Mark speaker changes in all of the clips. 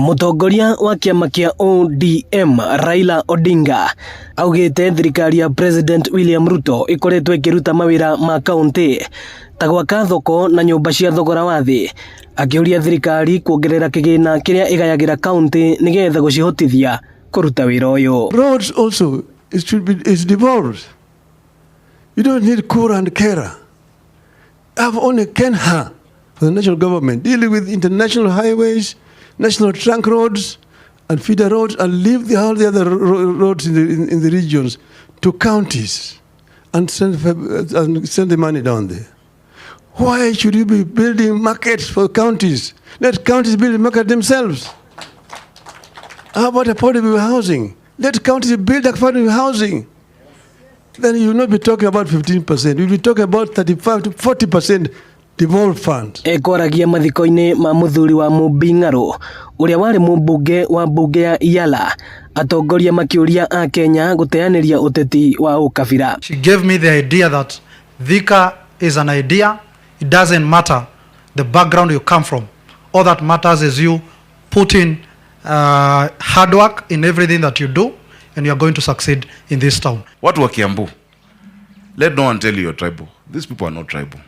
Speaker 1: Mũtongoria wa kĩama kĩa ODM Raila Odinga augĩte thirikari ya President William Ruto ikoretwo ĩkĩruta mawĩra ma kauntĩ ta gwaka thoko na nyũmba cia thogora wa thĩ, akĩũria thirikari kuongerera kĩgĩna kĩrĩa ĩgayagĩra kauntĩ nĩgetha gũcihotithia kũruta wĩra ũyũ.
Speaker 2: Roads also is devolved. You don't need Kura and Kera. Have only Kenha for the national government, dealing with international highways, national trunk roads and feeder roads, and leave all the other roads in the regions to counties and send the money down there. Why should you be building markets for counties? Let counties build a market themselves. How about affordable housing? Let counties build affordable housing. Then you will not be talking about 15%. You will be talking about 35 to 40% devolved funds.
Speaker 1: Ekoragia mathiko-inĩ ma mũthuri wa Mũmbing'aro ũrĩa warĩ mũmbunge wa mbunge ya Yala, atongoria makĩũria a Kenya gũteanĩria ũteti wa ũkabira.
Speaker 3: She gave me the idea that Thika is an idea. It doesn't matter the background you come from. All that matters is you put in hard work in everything that you do, and you are going to succeed in this town.
Speaker 4: Watu wa Kiambu, let no one tell you you're tribal. These people are not tribal.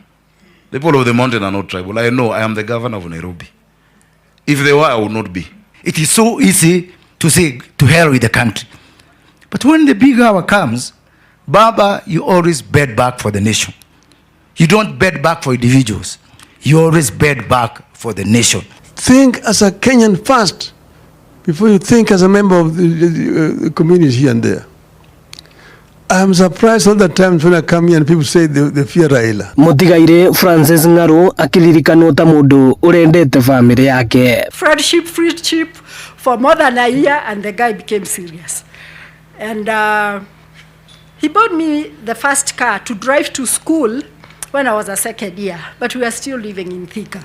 Speaker 4: The people of the mountain are not tribal. I know, I am the governor of Nairobi. If they were, I would not be.
Speaker 5: It is so easy to say, to hell with the country. But when the big hour comes, Baba, you always bed back for the nation. You don't bed back for individuals. You always bed back for the nation.
Speaker 2: Think as a Kenyan first, before you think as a member of the community here and there. I am surprised all the times when I come here and people say they fear Raila.
Speaker 1: Mũtigaire Francis Ng'aro akĩririkanwo ta mũndũ ũrendete family yake.
Speaker 6: Friendship for more than a year, and the guy became serious. And he bought me the first car to drive to school when I was a second year, but we are still living in Thika.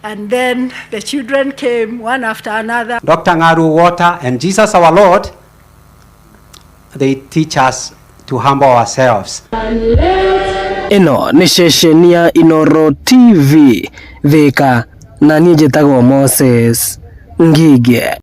Speaker 6: And then the children came one after another.
Speaker 7: Dr. Ng'aro Water and Jesus our Lord, they teach us to humble ourselves.
Speaker 1: Ino ni ceceni ya Inoro TV Thika, na niĩ njĩtagwo Moses Ngige.